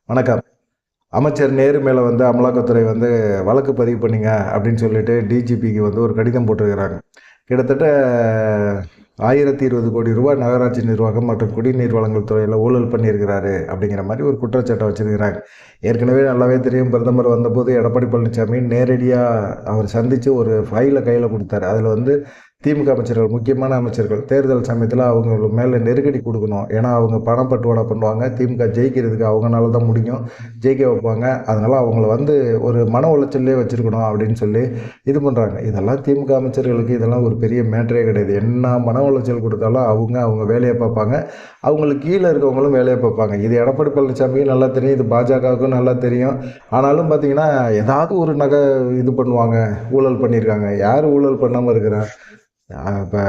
வணக்கம். அமைச்சர் நேரு மேலே வந்து அமலாக்கத்துறை வந்து வழக்கு பதிவு பண்ணிங்க அப்படின்னு சொல்லிட்டு டிஜிபிக்கு வந்து ஒரு கடிதம் போட்டிருக்கிறாங்க. கிட்டத்தட்ட 1020 கோடி ரூபாய் நகராட்சி நிர்வாகம் மற்றும் குடிநீர் வழங்கல் துறையில் ஊழல் பண்ணியிருக்கிறாரு அப்படிங்கிற மாதிரி ஒரு குற்றச்சாட்டை வச்சிருக்கிறாங்க. ஏற்கனவே நல்லாவே தெரியும், பிரதமர் வந்தபோது எடப்பாடி பழனிசாமி நேரடியாக அவர் சந்தித்து ஒரு ஃபைலை கையில் கொடுத்தாரு. அதில் வந்து திமுக அமைச்சர்கள், முக்கியமான அமைச்சர்கள் தேர்தல் சமயத்தில் அவங்க மேலே நெருக்கடி கொடுக்கணும். ஏன்னா அவங்க பணப்பட்டுவாடா பண்ணுவாங்க. திமுக ஜெயிக்கிறதுக்கு அவங்களால தான் முடியும், ஜெயிக்க வைப்பாங்க. அதனால் அவங்கள வந்து ஒரு மன உளைச்சல்லே வச்சுருக்கணும் அப்படின்னு சொல்லி இது பண்ணுறாங்க. இதெல்லாம் திமுக அமைச்சர்களுக்கு இதெல்லாம் ஒரு பெரிய மேட்டரே கிடையாது. என்ன மன உளைச்சல் கொடுத்தாலும் அவங்க வேலையை பார்ப்பாங்க. அவங்களுக்கு கீழே இருக்கவங்களும் வேலையை பார்ப்பாங்க. இது எடப்பாடி பழனிசாமிக்கும் நல்லா தெரியும், இது பாஜகவுக்கும் நல்லா தெரியும். ஆனாலும் பார்த்தீங்கன்னா ஏதாவது ஒரு இது பண்ணுவாங்க. ஊழல் பண்ணியிருக்காங்க. யார் ஊழல் பண்ணாமல் இருக்கிறா? இப்போ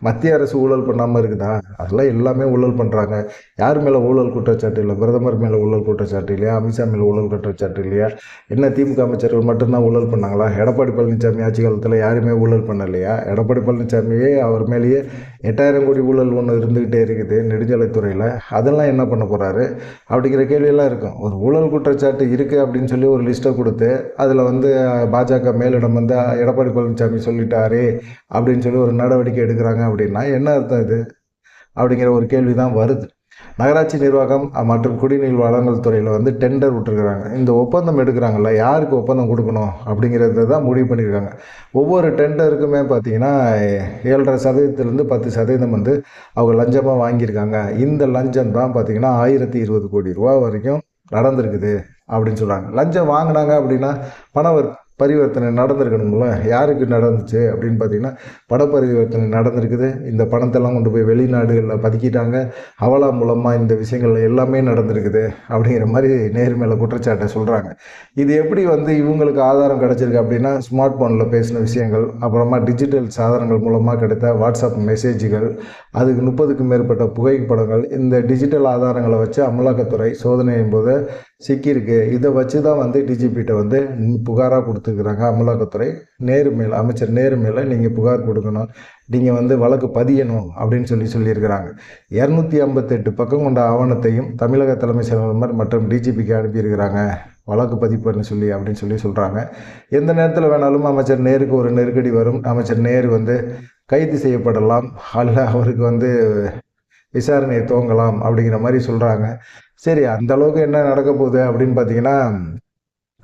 மத்திய அரசு ஊழல் பண்ணாமல் இருக்குதா? அதெல்லாம் எல்லாமே ஊழல் பண்ணுறாங்க. யார் மேலே ஊழல் குற்றச்சாட்டு இல்லை? பிரதமர் மேலே ஊழல் குற்றச்சாட்டு இல்லையா? அமித்ஷா மேலே ஊழல் குற்றச்சாட்டு இல்லையா? என்ன திமுக அமைச்சர்கள் மட்டும்தான் ஊழல் பண்ணாங்களா? எடப்பாடி பழனிசாமி ஆட்சி காலத்தில் யாருமே ஊழல் பண்ணலையா? எடப்பாடி பழனிசாமியே அவர் மேலேயே 8000 கோடி ஊழல் ஒன்று இருந்துக்கிட்டே இருக்குது நெடுஞ்சாலைத்துறையில். அதெல்லாம் என்ன பண்ண போகிறாரு அப்படிங்கிற கேள்வியெல்லாம் இருக்கும். ஒரு ஊழல் குற்றச்சாட்டு இருக்குது அப்படின்னு சொல்லி ஒரு லிஸ்ட்டை கொடுத்து அதில் வந்து பாஜக மேலிடம் வந்து எடப்பாடி பழனிசாமி சொல்லிட்டாரே அப்படின்னு சொல்லி ஒரு நடவடிக்கை எடுக்கிறாங்க அப்படின்னா என்ன அர்த்தம் இது அப்படிங்கிற ஒரு கேள்வி தான் வருது. நகராட்சி நிர்வாகம் மற்றும் குடிநீர் வழங்கல் துறையில் வந்து டெண்டர் விட்டுருக்குறாங்க. இந்த ஒப்பந்தம் எடுக்கிறாங்கல்ல, யாருக்கு ஒப்பந்தம் கொடுக்கணும் அப்படிங்கிறத தான் முடிவு பண்ணியிருக்காங்க. ஒவ்வொரு டெண்டருக்குமே பார்த்தீங்கன்னா 7.5% 10% வந்து அவங்க லஞ்சமாக வாங்கியிருக்காங்க. இந்த லஞ்சம் தான் பார்த்தீங்கன்னா 1020 கோடி ரூபா வரைக்கும் நடந்திருக்குது அப்படின்னு சொல்கிறாங்க. லஞ்சம் வாங்கினாங்க அப்படின்னா பரிவர்த்தனை நடந்திருக்கணும்ல. யாருக்கு நடந்துச்சு அப்படின்னு பார்த்தீங்கன்னா பண பரிவர்த்தனை நடந்திருக்குது. இந்த பணத்தெல்லாம் கொண்டு போய் வெளிநாடுகளில் பதுக்கிட்டாங்க. ஹவாலா மூலமாக இந்த விஷயங்கள் எல்லாமே நடந்திருக்குது அப்படிங்கிற மாதிரி நேரு மேலே குற்றச்சாட்டை சொல்கிறாங்க. இது எப்படி வந்து இவங்களுக்கு ஆதாரம் கிடச்சிருக்கு அப்படின்னா ஸ்மார்ட் ஃபோனில் பேசின விஷயங்கள், அப்புறமா டிஜிட்டல் சாதனங்கள் மூலமாக கிடைத்த வாட்ஸ்அப் மெசேஜுகள், அதுக்கு 30க்கும் மேற்பட்ட புகைப்படங்கள், இந்த டிஜிட்டல் ஆதாரங்களை வச்சு அமலாக்கத்துறை சோதனையின் போது சிக்கியிருக்கு. இதை வச்சு தான் வந்து டிஜிபிகிட்ட வந்து புகாராக கொடுத்துருக்குறாங்க அமலாக்கத்துறை. அமைச்சர் நேரு மேலே நீங்கள் புகார் கொடுக்கணும், நீங்கள் வந்து வழக்கு பதியணும் அப்படின்னு சொல்லியிருக்கிறாங்க. 258 பக்கம் கொண்ட ஆவணத்தையும் தமிழக தலைமை செயலாளர் மற்றும் டிஜிபிக்கு அனுப்பியிருக்கிறாங்க வழக்கு பதிப்புன்னு சொல்லி அப்படின்னு சொல்கிறாங்க. எந்த நேரத்தில் வேணாலும் அமைச்சர் நேருக்கு ஒரு நெருக்கடி வரும். அமைச்சர் நேரு வந்து கைது செய்யப்படலாம், அல்ல அவருக்கு வந்து விசாரணையை துவங்கலாம் அப்படிங்கிற மாதிரி சொல்கிறாங்க. சரி, அந்த அளவுக்கு என்ன நடக்க போகுது அப்படின்னு பார்த்தீங்கன்னா,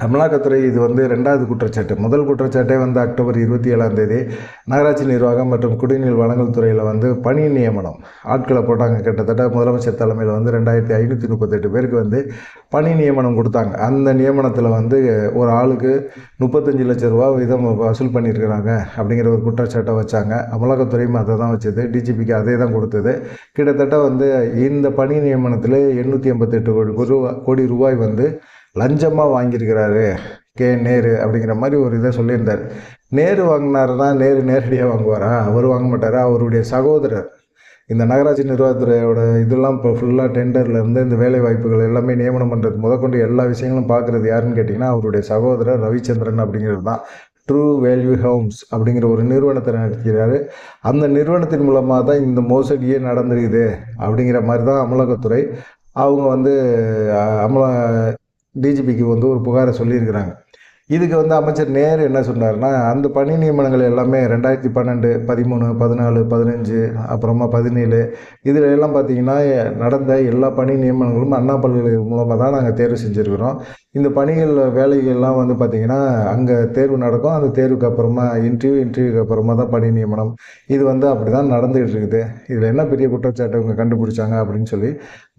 அமலாக்கத்துறை இது வந்து 2வது குற்றச்சாட்டு. முதல் குற்றச்சாட்டே வந்து அக்டோபர் 27 நகராட்சி நிர்வாகம் மற்றும் குடிநீர் வழங்கல் துறையில் வந்து பணி நியமனம் ஆட்களை போட்டாங்க. கிட்டத்தட்ட முதலமைச்சர் தலைமையில் வந்து 2538 பேருக்கு வந்து பணி நியமனம் கொடுத்தாங்க. அந்த நியமனத்தில் வந்து ஒரு ஆளுக்கு 35 லட்சம் ரூபா வீதம் வசூல் பண்ணியிருக்கிறாங்க அப்படிங்கிற ஒரு குற்றச்சாட்டை வச்சாங்க. அமலாக்கத்துறையும் அதை தான் வச்சது, டிஜிபிக்கு அதே தான் கொடுத்தது. கிட்டத்தட்ட வந்து இந்த பணி நியமனத்தில் 888 கோடி ரூபாய் வந்து லஞ்சமாக வாங்கியிருக்கிறாரு நேரு அப்படிங்கிற மாதிரி ஒரு இதை சொல்லியிருந்தார். நேரு வாங்கினாருன்னா நேரு நேரடியாக வாங்குவாரா? அவர் வாங்க மாட்டாரா? அவருடைய சகோதரர் இந்த நகராட்சி நிர்வாகத்துறையோட இதெல்லாம் இப்போ ஃபுல்லாக டெண்டர்லேருந்து இந்த வேலை வாய்ப்புகள் எல்லாமே நியமனம் பண்ணுறது முதற்கொண்டு எல்லா விஷயங்களும் பார்க்குறது யாருன்னு கேட்டிங்கன்னா அவருடைய சகோதரர் ரவிச்சந்திரன் அப்படிங்கிறது தான். ட்ரூ வேல்யூ ஹோம்ஸ் அப்படிங்கிற ஒரு நிறுவனத்தை நடத்துகிறாரு. அந்த நிறுவனத்தின் மூலமாக தான் இந்த மோசடியே நடந்துருக்குது அப்படிங்கிற மாதிரி தான் அமலாக்கத்துறை அவங்க வந்து டிஜிபிக்கு வந்து ஒரு புகாரை சொல்லியிருக்கிறாங்க. இதுக்கு வந்து அமைச்சர் நேரு என்ன சொன்னார்னா, அந்த பணி நியமனங்கள் எல்லாமே 2012, 13, 14, 15 அப்புறமா 17 இதில் எல்லாம் பார்த்திங்கன்னா நடந்த எல்லா பணி நியமனங்களும் அண்ணா பல்கலைக்கழகம் மூலமாக தான் நாங்கள் தேர்வு செஞ்சுருக்கிறோம். இந்த பணிகள் வேலைகள்லாம் வந்து பார்த்திங்கன்னா அங்கே தேர்வு நடக்கும். அந்த தேர்வுக்கு அப்புறமா இன்டர்வியூக்கு அப்புறமா தான் பணி நியமனம். இது வந்து அப்படி தான் நடந்துகிட்டு இருக்குது. இதில் என்ன பெரிய குற்றச்சாட்டு இவங்க கண்டுபிடிச்சாங்க அப்படின்னு சொல்லி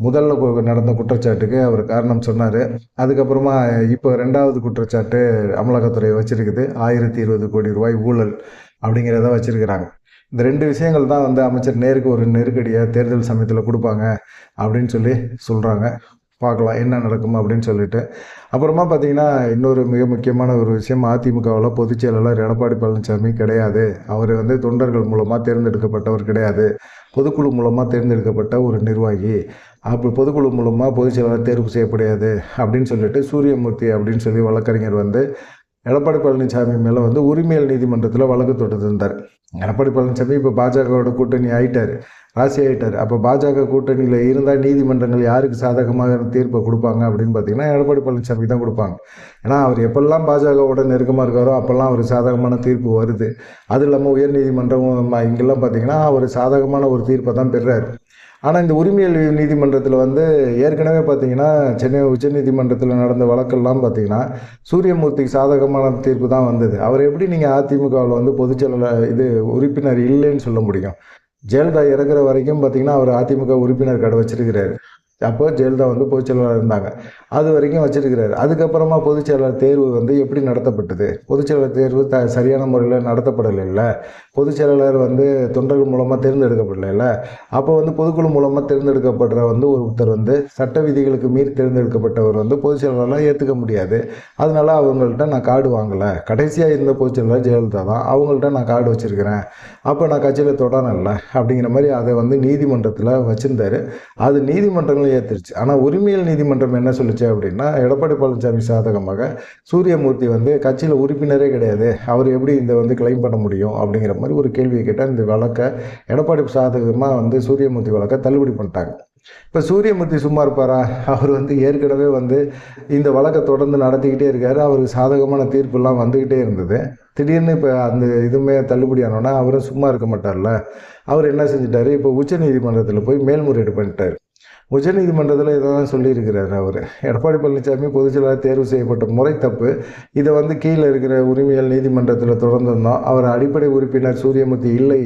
முதல்ல நடந்த குற்றச்சாட்டுக்கு அவர் காரணம் சொன்னார். அதுக்கப்புறமா இப்போ 2வது குற்றச்சாட்டு அமலாக்கத்துறை வச்சிருக்குது. 1020 கோடி ரூபாய் ஊழல் அப்படிங்கிறத வச்சிருக்கிறாங்க. இந்த 2 விஷயங்கள் தான் வந்து அமைச்சர் நேருக்கு ஒரு நெருக்கடியாக தேர்தல் சமயத்தில் கொடுப்பாங்க அப்படின்னு சொல்கிறாங்க. பார்க்கலாம் என்ன நடக்கும் அப்படின்னு சொல்லிட்டு. அப்புறமா பார்த்திங்கன்னா இன்னொரு மிக முக்கியமான ஒரு விஷயம், அதிமுகவில் பொதுச் செயலாளர் எடப்பாடி பழனிசாமி கிடையாது. அவர் வந்து தொண்டர்கள் மூலமாக தேர்ந்தெடுக்கப்பட்டவர் கிடையாது, பொதுக்குழு மூலமாக தேர்ந்தெடுக்கப்பட்ட ஒரு நிர்வாகி. அப்போ பொதுக்குழு மூலமாக பொதுச் செயலாளர் தேர்வு செய்யப்படாது அப்படின்னு சொல்லிட்டு சூரியமூர்த்தி அப்படின்னு சொல்லி வழக்கறிஞர் வந்து எடப்பாடி பழனிசாமி மேலே வந்து உரிமையல் நீதிமன்றத்தில் வழக்கு தொடுத்திருந்தார். எடப்பாடி பழனிசாமி இப்போ பாஜகவோட கூட்டணி ஆயிட்டார், ராசி ஆகிட்டார். அப்போ பாஜக கூட்டணியில் இருந்தால் நீதிமன்றங்கள் யாருக்கு சாதகமாக தீர்ப்பை கொடுப்பாங்க அப்படின்னு பார்த்தீங்கன்னா எடப்பாடி பழனிசாமி தான் கொடுப்பாங்க. ஏன்னா அவர் எப்பெல்லாம் பாஜகவோட நெருக்கமாக இருக்காரோ அப்போல்லாம் அவர் சாதகமான தீர்ப்பு வருது. அது இல்லாமல் உயர்நீதிமன்றம் இங்கெல்லாம் பார்த்தீங்கன்னா அவர் சாதகமான ஒரு தீர்ப்பை தான் பெறுறாரு. ஆனால் இந்த உரிமையல் நீதிமன்றத்தில் வந்து ஏற்கனவே பார்த்தீங்கன்னா சென்னை உச்சநீதிமன்றத்தில் நடந்த வழக்கெல்லாம் பார்த்தீங்கன்னா சூரியமூர்த்திக்கு சாதகமான தீர்ப்பு தான் வந்தது. அவர் எப்படி நீங்கள் அதிமுகவில் வந்து பொதுச்செயலாளர் உறுப்பினர் இல்லைன்னு சொல்ல முடியும்? ஜெயலலிதா இறக்குற வரைக்கும் பார்த்தீங்கன்னா அவர் அதிமுக உறுப்பினர் கடை வச்சிருக்கிறாரு. அப்போ ஜெயலலிதா வந்து பொதுச்செயலாளர் இருந்தாங்க, அது வரைக்கும் வச்சிருக்கிறாரு. அதுக்கப்புறமா பொதுச்செயலாளர் தேர்வு வந்து எப்படி நடத்தப்பட்டது? பொதுச்செயலாளர் தேர்வு சரியான முறையில் நடத்தப்படலைல்ல. பொதுச்செயலாளர் வந்து தொண்டர்கள் மூலமாக தேர்ந்தெடுக்கப்படலைல்ல. அப்போ வந்து பொதுக்குழு மூலமாக தேர்ந்தெடுக்கப்படுற வந்து ஒருத்தர் வந்து சட்ட விதிகளுக்கு மீறி தேர்ந்தெடுக்கப்பட்டவர் வந்து பொதுச்செயலாளர்லாம் ஏற்றுக்க முடியாது. அதனால அவங்கள்ட்ட நான் கார்டு வாங்கலை. கடைசியாக இருந்த பொதுச்செயலாளர் ஜெயலலிதா தான், அவங்கள்ட்ட நான் கார்டு வச்சுருக்கிறேன், அப்போ நான் கட்சியில் தொடரல அப்படிங்கிற மாதிரி அதை வந்து நீதிமன்றத்தில் வச்சுருந்தாரு. அது நீதிமன்றங்களும் ஏற்றுருச்சு. ஆனால் உரிமையல் நீதிமன்றம் என்ன சொல்லிச்சு அப்படின்னா எடப்பாடி பழனிசாமி சாதகமாக சூரியமூர்த்தி வந்து கட்சியில் உறுப்பினரே கிடையாது, அவர் எப்படி இந்த வந்து கிளைம் பண்ண முடியும் அப்படிங்கிற மாதிரி ஒரு கேள்வியை கேட்டால் இந்த வழக்கை எடப்பாடி சாதகமாக வந்து சூரியமூர்த்தி வழக்கை தள்ளுபடி பண்ணிட்டாங்க. இப்போ சூரியமூர்த்தி சும்மா இருப்பாரா? அவர் வந்து ஏற்கனவே வந்து இந்த வழக்கை தொடர்ந்து நடத்திக்கிட்டே இருக்காரு. அவருக்கு சாதகமான தீர்ப்புலாம் வந்துக்கிட்டே இருந்தது. திடீர்னு இப்போ அந்த இதுவுமே தள்ளுபடி ஆனோன்னா அவரும் சும்மா இருக்க மாட்டார்ல. அவர் என்ன செஞ்சிட்டாரு, இப்போ உச்சநீதிமன்றத்தில் போய் மேல்முறையீடு பண்ணிட்டார். உச்சநீதிமன்றத்தில் இதை தான் சொல்லியிருக்கிறார் அவர். எடப்பாடி பழனிசாமி பொதுச்செயலாளர் தேர்வு செய்யப்பட்ட முறை தப்பு. இதை வந்து கீழே இருக்கிற உரிமையல் நீதிமன்றத்தில் தொடர்ந்திருந்தோம். அவர் அடிப்படை உறுப்பினர் சூரியமூர்த்தி இல்லை,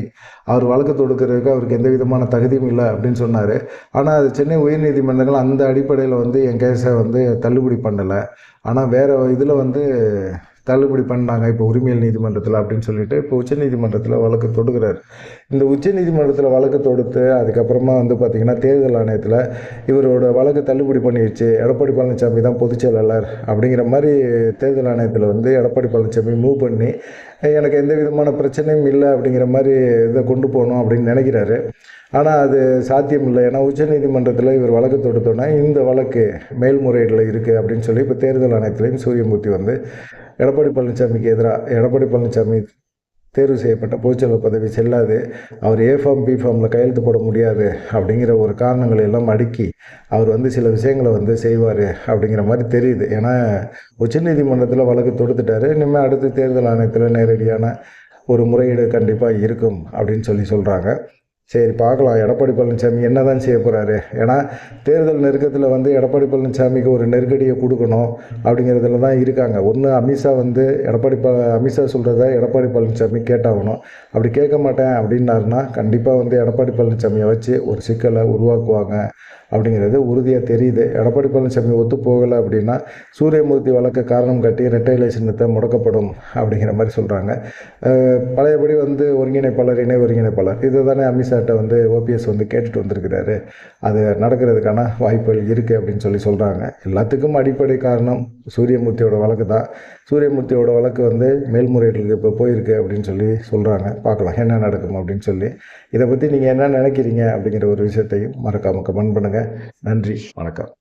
அவர் வழக்கு தொடுக்கிறதுக்கு அவருக்கு எந்த விதமான தகுதியும் இல்லை அப்படின்னு சொன்னார். ஆனால் அது சென்னை உயர்நீதிமன்றங்கள் அந்த அடிப்படையில் வந்து என் கேஸை வந்து தள்ளுபடி பண்ணலை. ஆனால் வேறு இதில் வந்து தள்ளுபடி பண்ணாங்க இப்போ உரிமையல் நீதிமன்றத்தில் அப்படின்னு சொல்லிட்டு இப்போ உச்சநீதிமன்றத்தில் வழக்கு தொடுக்கிறார். இந்த உச்சநீதிமன்றத்தில் வழக்கு தொடுத்து அதுக்கப்புறமா வந்து பார்த்திங்கன்னா தேர்தல் ஆணையத்தில் இவரோட வழக்கு தள்ளுபடி பண்ணிடுச்சு, எடப்பாடி பழனிசாமி தான் பொதுச்செயலாளர் அப்படிங்கிற மாதிரி தேர்தல் ஆணையத்தில் வந்து எடப்பாடி பழனிசாமி மூவ் பண்ணி எனக்கு எந்த விதமான பிரச்சனையும் இல்லை அப்படிங்கிற மாதிரி இதை கொண்டு போகணும் அப்படின்னு நினைக்கிறாரு. ஆனால் அது சாத்தியம் இல்லை. ஏன்னா உச்சநீதிமன்றத்தில் இவர் வழக்கு தொடுத்தோன்னா இந்த வழக்கு மேல்முறையீடில் இருக்குது அப்படின்னு சொல்லி இப்போ தேர்தல் ஆணையத்திலையும் சூரியமூர்த்தி வந்து எடப்பாடி பழனிசாமிக்கு எதிராக எடப்பாடி பழனிசாமி தேர்வு செய்யப்பட்ட பொதுச்செயலாளர் பதவி செல்லாது, அவர் ஏ ஃபார்ம் பி ஃபார்மில் கையெழுத்து போட முடியாது அப்படிங்கிற ஒரு காரணங்களை எல்லாம் அடுக்கி அவர் வந்து சில விஷயங்களை வந்து செய்வார் அப்படிங்கிற மாதிரி தெரியுது. ஏன்னா உச்சநீதிமன்றத்தில் வழக்கு தொடுத்துட்டாரு. இனிமேல் அடுத்து தேர்தல் ஆணையத்தில் நேரடியான ஒரு முறையீடு கண்டிப்பாக இருக்கும் அப்படின்னு சொல்கிறாங்க. சரி பார்க்கலாம் எடப்பாடி பழனிசாமி என்ன தான் செய்ய போகிறாரு. ஏன்னா தேர்தல் நெருக்கத்தில் வந்து எடப்பாடி பழனிசாமிக்கு ஒரு நெருக்கடியை கொடுக்கணும் அப்படிங்கிறதுல தான் இருக்காங்க. ஒன்று அமித்ஷா வந்து அமித்ஷா சொல்கிறத எடப்பாடி பழனிசாமி கேட்டாகணும். அப்படி கேட்க மாட்டேன் அப்படின்னாருன்னா கண்டிப்பாக வந்து எடப்பாடி பழனிசாமியை வச்சு ஒரு சிக்கலை உருவாக்குவாங்க அப்படிங்கிறது உறுதியாக தெரியுது. எடப்பாடி பழனிசாமி ஒத்து போகலை அப்படின்னா சூரியமூர்த்தி வழக்கை காரணம் காட்டி இரட்டை இலை சின்னத்தை முடக்கப்படும் அப்படிங்கிற மாதிரி சொல்கிறாங்க. பழையபடி வந்து ஒருங்கிணைப்பாளர் இணை ஒருங்கிணைப்பாளர் இதை தானே அமித்ஷாட்ட வந்து ஓபிஎஸ் வந்து கேட்டுட்டு வந்திருக்கிறாரு. அது நடக்கிறதுக்கான வாய்ப்புகள் இருக்குது அப்படின்னு சொல்கிறாங்க. எல்லாத்துக்கும் அடிப்படை காரணம் சூரியமூர்த்தியோட வழக்கு தான். சூரியமூர்த்தியோட வழக்கு வந்து மேல்முறையீட்டுக்கு இப்போ போயிருக்கு அப்படின்னு சொல்கிறாங்க. பார்க்கலாம் என்ன நடக்கும் அப்படின்னு இதை பற்றி நீங்கள் என்ன நினைக்கிறீங்க அப்படிங்கிற ஒரு விஷயத்தையும் மறக்காமல் கமெண்ட் பண்ணுங்கள். நன்றி, வணக்கம்.